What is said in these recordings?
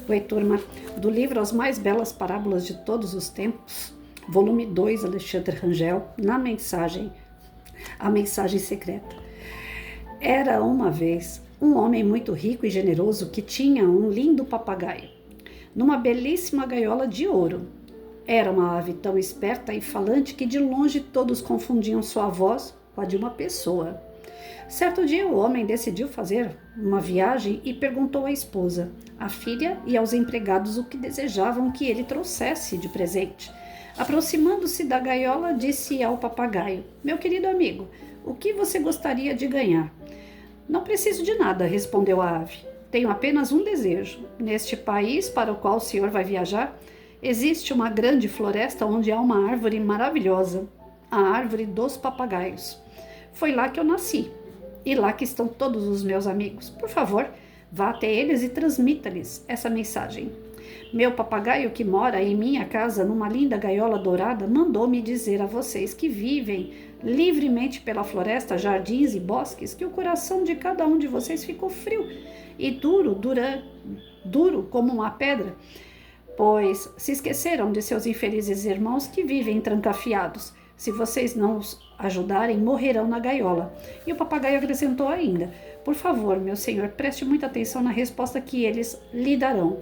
Oi, turma, do livro As Mais Belas Parábolas de Todos os Tempos, volume 2, Alexandre Rangel, A Mensagem Secreta. Era uma vez um homem muito rico e generoso que tinha um lindo papagaio, numa belíssima gaiola de ouro. Era uma ave tão esperta e falante que de longe todos confundiam sua voz com a de uma pessoa. Certo dia o homem decidiu fazer uma viagem e perguntou à esposa, à filha e aos empregados o que desejavam que ele trouxesse de presente. Aproximando-se da gaiola, disse ao papagaio, meu querido amigo, o que você gostaria de ganhar? Não preciso de nada, respondeu a ave. Tenho apenas um desejo. Neste país para o qual o senhor vai viajar, existe uma grande floresta onde há uma árvore maravilhosa, a árvore dos papagaios. Foi lá que eu nasci. E lá que estão todos os meus amigos. Por favor, vá até eles e transmita-lhes essa mensagem. Meu papagaio que mora em minha casa numa linda gaiola dourada mandou-me dizer a vocês que vivem livremente pela floresta, jardins e bosques que o coração de cada um de vocês ficou frio e duro como uma pedra, pois se esqueceram de seus infelizes irmãos que vivem trancafiados. Se vocês não os ajudarem, morrerão na gaiola. E o papagaio acrescentou ainda, por favor, meu senhor, preste muita atenção na resposta que eles lhe darão.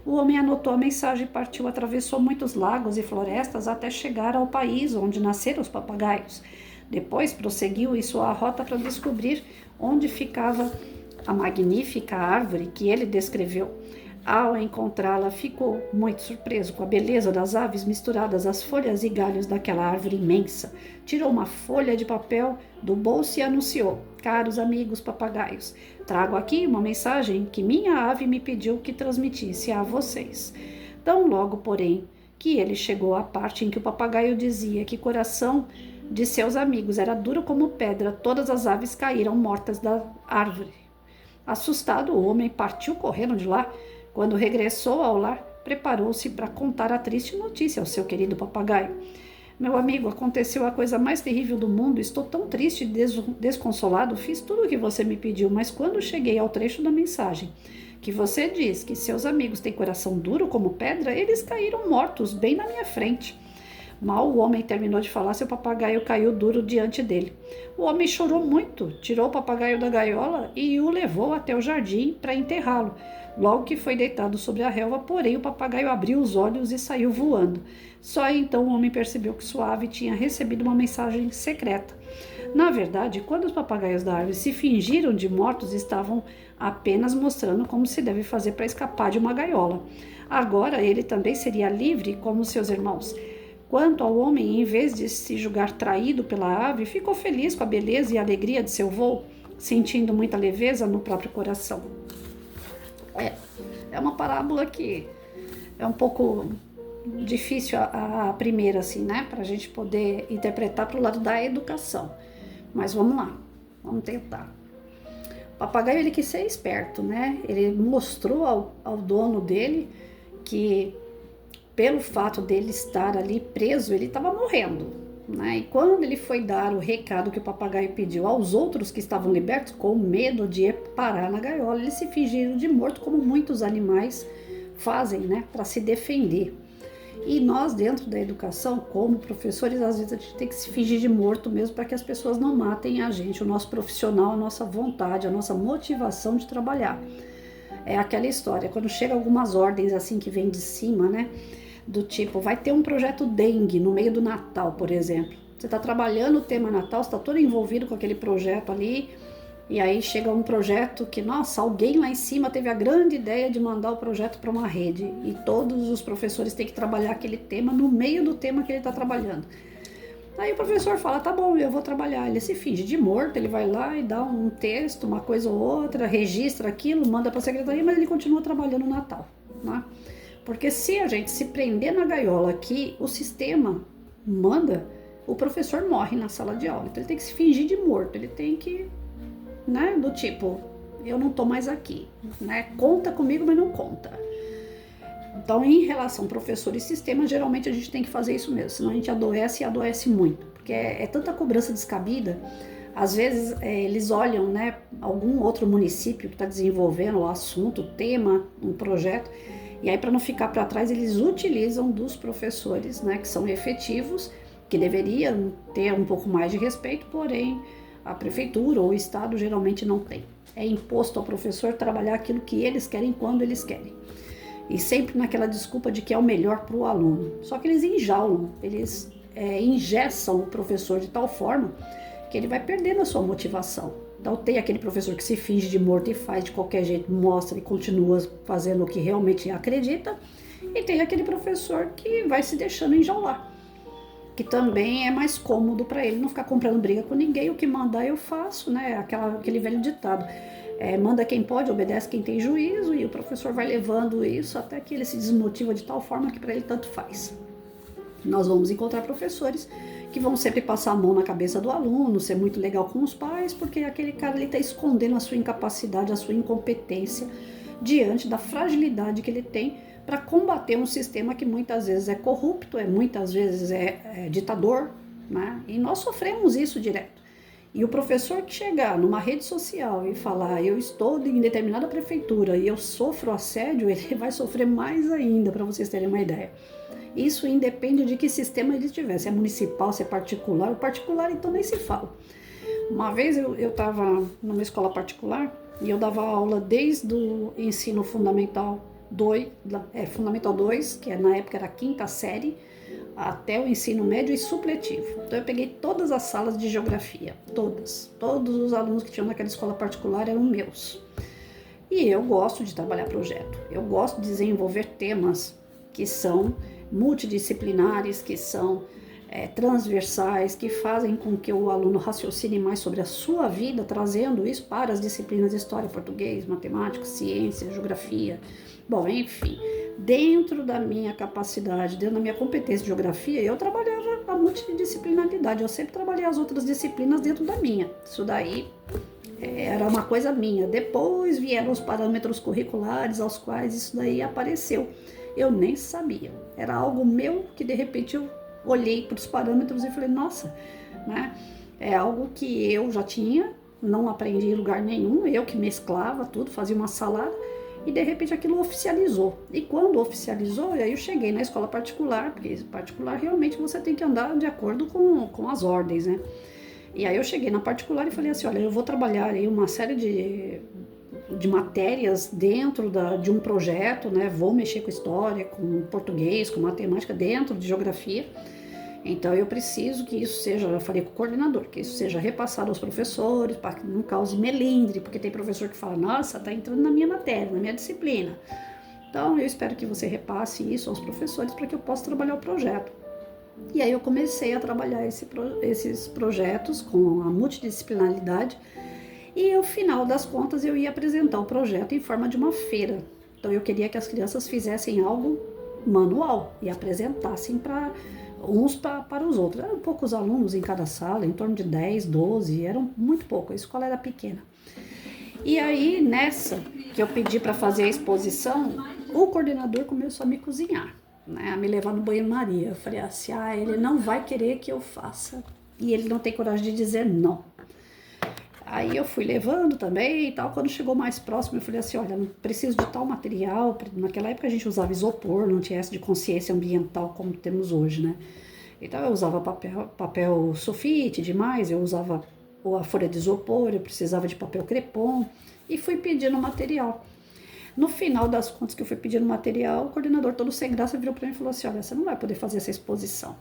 O homem anotou a mensagem e partiu, atravessou muitos lagos e florestas até chegar ao país onde nasceram os papagaios. Depois prosseguiu em sua rota para descobrir onde ficava a magnífica árvore que ele descreveu. Ao encontrá-la, ficou muito surpreso com a beleza das aves misturadas às folhas e galhos daquela árvore imensa. Tirou uma folha de papel do bolso e anunciou, caros amigos papagaios, trago aqui uma mensagem que minha ave me pediu que transmitisse a vocês. Tão logo, porém, que ele chegou à parte em que o papagaio dizia que o coração de seus amigos era duro como pedra, todas as aves caíram mortas da árvore. Assustado, o homem partiu correndo de lá. Quando regressou ao lar, preparou-se para contar a triste notícia ao seu querido papagaio. Meu amigo, aconteceu a coisa mais terrível do mundo. Estou tão triste e desconsolado. Fiz tudo o que você me pediu, mas quando cheguei ao trecho da mensagem, que você diz que seus amigos têm coração duro como pedra, eles caíram mortos bem na minha frente. Mal o homem terminou de falar, seu papagaio caiu duro diante dele. O homem chorou muito, tirou o papagaio da gaiola e o levou até o jardim para enterrá-lo. Logo que foi deitado sobre a relva, porém, o papagaio abriu os olhos e saiu voando. Só então o homem percebeu que sua ave tinha recebido uma mensagem secreta. Na verdade, quando os papagaios da árvore se fingiram de mortos, estavam apenas mostrando como se deve fazer para escapar de uma gaiola. Agora ele também seria livre como seus irmãos. Quanto ao homem, em vez de se julgar traído pela ave, ficou feliz com a beleza e a alegria de seu voo, sentindo muita leveza no próprio coração. É uma parábola que é um pouco difícil a primeira, assim, né? Para a gente poder interpretar para o lado da educação. Mas vamos lá, vamos tentar. O papagaio, ele quis ser esperto, né? Ele mostrou ao dono dele que pelo fato dele estar ali preso, ele estava morrendo, né? E quando ele foi dar o recado que o papagaio pediu aos outros que estavam libertos, com medo de parar na gaiola, eles se fingiram de morto, como muitos animais fazem, né? Para se defender. E nós, dentro da educação, como professores, às vezes a gente tem que se fingir de morto mesmo para que as pessoas não matem a gente, o nosso profissional, a nossa vontade, a nossa motivação de trabalhar. É aquela história, quando chega algumas ordens assim que vem de cima, né? Do tipo, vai ter um projeto dengue no meio do Natal, por exemplo. Você está trabalhando o tema Natal, você está todo envolvido com aquele projeto ali, e aí chega um projeto que, nossa, alguém lá em cima teve a grande ideia de mandar o projeto para uma rede, e todos os professores têm que trabalhar aquele tema no meio do tema que ele está trabalhando. Aí o professor fala, tá bom, eu vou trabalhar. Ele se finge de morto, ele vai lá e dá um texto, uma coisa ou outra, registra aquilo, manda para a secretaria, mas ele continua trabalhando no Natal, né? Porque se a gente se prender na gaiola que o sistema manda, o professor morre na sala de aula. Então ele tem que se fingir de morto, ele tem que, né, do tipo, eu não tô mais aqui, né? Conta comigo, mas não conta. Então, em relação ao professor e sistema, geralmente a gente tem que fazer isso mesmo, senão a gente adoece e adoece muito, porque é tanta cobrança descabida. Às vezes eles olham, né, algum outro município que está desenvolvendo o assunto, o tema, um projeto, E aí, para não ficar para trás, eles utilizam dos professores, né, que são efetivos, que deveriam ter um pouco mais de respeito, porém a prefeitura ou o estado geralmente não tem. É imposto ao professor trabalhar aquilo que eles querem quando eles querem. E sempre naquela desculpa de que é o melhor para o aluno. Só que eles enjaulam, eles engessam o professor de tal forma que ele vai perdendo a sua motivação. Então tem aquele professor que se finge de morto e faz de qualquer jeito, mostra e continua fazendo o que realmente acredita. E tem aquele professor que vai se deixando enjaular, que também é mais cômodo para ele não ficar comprando briga com ninguém. O que mandar eu faço, né? Aquele velho ditado. Manda quem pode, obedece quem tem juízo, e o professor vai levando isso até que ele se desmotiva de tal forma que para ele tanto faz. Nós vamos encontrar professores que vão sempre passar a mão na cabeça do aluno, ser muito legal com os pais, porque aquele cara ali está escondendo a sua incapacidade, a sua incompetência diante da fragilidade que ele tem para combater um sistema que muitas vezes é corrupto, muitas vezes é ditador, né? E nós sofremos isso direto. E o professor que chegar numa rede social e falar eu estou em determinada prefeitura e eu sofro assédio, ele vai sofrer mais ainda, para vocês terem uma ideia. Isso independe de que sistema ele tiver, se é municipal, se é particular. O particular então nem se fala. Uma vez eu estava numa escola particular e eu dava aula desde o ensino fundamental 2, fundamental 2, que na época era a quinta série, até o ensino médio e supletivo. Então eu peguei todas as salas de geografia, todos os alunos que tinham naquela escola particular eram meus. E eu gosto de trabalhar projeto, eu gosto de desenvolver temas que são multidisciplinares, que são transversais, que fazem com que o aluno raciocine mais sobre a sua vida, trazendo isso para as disciplinas de história, português, matemática, ciência, geografia. Bom, enfim, dentro da minha capacidade, dentro da minha competência de geografia, eu trabalhava a multidisciplinaridade, eu sempre trabalhei as outras disciplinas dentro da minha. Isso daí era uma coisa minha. Depois vieram os parâmetros curriculares aos quais isso daí apareceu. Eu nem sabia. Era algo meu que de repente eu olhei para os parâmetros e falei, nossa, né? É algo que eu já tinha, não aprendi em lugar nenhum, eu que mesclava tudo, fazia uma salada e de repente aquilo oficializou. E quando oficializou, aí eu cheguei na escola particular, porque particular realmente você tem que andar de acordo com as ordens, né? E aí eu cheguei na particular e falei assim, olha, eu vou trabalhar aí uma série de matérias dentro de um projeto, né? Vou mexer com história, com português, com matemática, dentro de geografia. Então eu preciso que isso seja, eu falei com o coordenador, que isso seja repassado aos professores, para que não cause melindre, porque tem professor que fala, nossa, tá entrando na minha matéria, na minha disciplina. Então eu espero que você repasse isso aos professores para que eu possa trabalhar o projeto. E aí eu comecei a trabalhar esses projetos com a multidisciplinaridade. E ao final das contas eu ia apresentar o projeto em forma de uma feira. Então eu queria que as crianças fizessem algo manual e apresentassem para uns para os outros. Eram poucos alunos em cada sala, em torno de 10, 12, eram muito poucos, a escola era pequena. E aí nessa que eu pedi para fazer a exposição, o coordenador começou a me cozinhar, né, a me levar no banho-maria. Eu falei assim, ele não vai querer que eu faça e ele não tem coragem de dizer não. Aí eu fui levando também e tal. Quando chegou mais próximo, eu falei assim, olha, não preciso de tal material. Naquela época a gente usava isopor, não tinha essa de consciência ambiental como temos hoje, né? Então eu usava papel sulfite demais, eu usava a folha de isopor, eu precisava de papel crepom e fui pedindo material. No final das contas que eu fui pedindo material, o coordenador todo sem graça virou para mim e falou assim, olha, você não vai poder fazer essa exposição,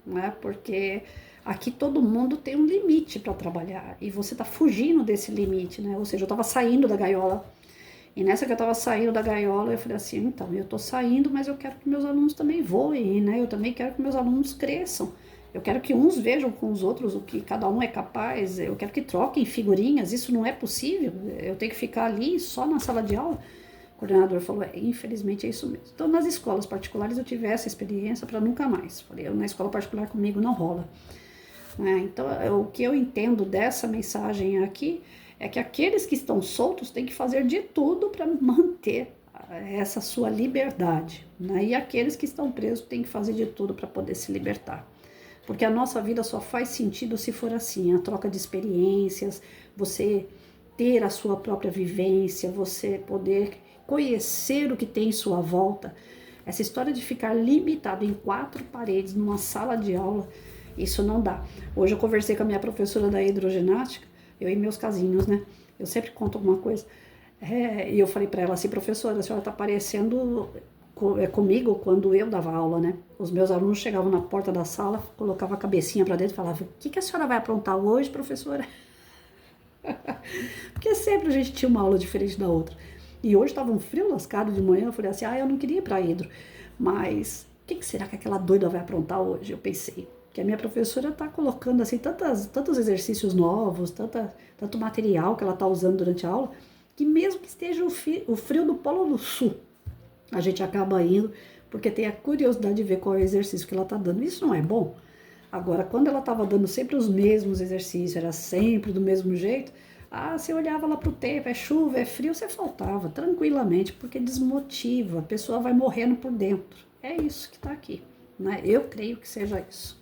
né? Porque aqui todo mundo tem um limite para trabalhar e você está fugindo desse limite, né? Ou seja, eu estava saindo da gaiola e nessa que eu estava saindo da gaiola eu falei assim, então, eu estou saindo, mas eu quero que meus alunos também voem, né? Eu também quero que meus alunos cresçam. Eu quero que uns vejam com os outros o que cada um é capaz, eu quero que troquem figurinhas, isso não é possível, eu tenho que ficar ali só na sala de aula. O coordenador falou, infelizmente é isso mesmo. Então, nas escolas particulares eu tive essa experiência para nunca mais. Falei, na escola particular comigo não rola. Então, o que eu entendo dessa mensagem aqui é que aqueles que estão soltos têm que fazer de tudo para manter essa sua liberdade, né? E aqueles que estão presos têm que fazer de tudo para poder se libertar. Porque a nossa vida só faz sentido se for assim, a troca de experiências, você ter a sua própria vivência, você poder conhecer o que tem em sua volta. Essa história de ficar limitado em 4 paredes numa sala de aula, isso não dá. Hoje eu conversei com a minha professora da hidroginástica, eu e meus casinhos, né? Eu sempre conto alguma coisa. E eu falei para ela assim, professora, a senhora tá parecendo comigo quando eu dava aula, né? Os meus alunos chegavam na porta da sala, colocavam a cabecinha para dentro e falavam, o que a senhora vai aprontar hoje, professora? Porque sempre a gente tinha uma aula diferente da outra. E hoje estava um frio lascado de manhã, eu falei assim, eu não queria ir para hidro, mas o que será que aquela doida vai aprontar hoje? Eu pensei, que a minha professora está colocando assim tantos exercícios novos, tanto material que ela está usando durante a aula, que mesmo que esteja o frio do Polo do Sul, a gente acaba indo, porque tem a curiosidade de ver qual é o exercício que ela está dando. Isso não é bom? Agora, quando ela estava dando sempre os mesmos exercícios, era sempre do mesmo jeito, você olhava lá pro tempo, é chuva, é frio, você faltava tranquilamente, porque desmotiva, a pessoa vai morrendo por dentro. É isso que está aqui, né? Eu creio que seja isso.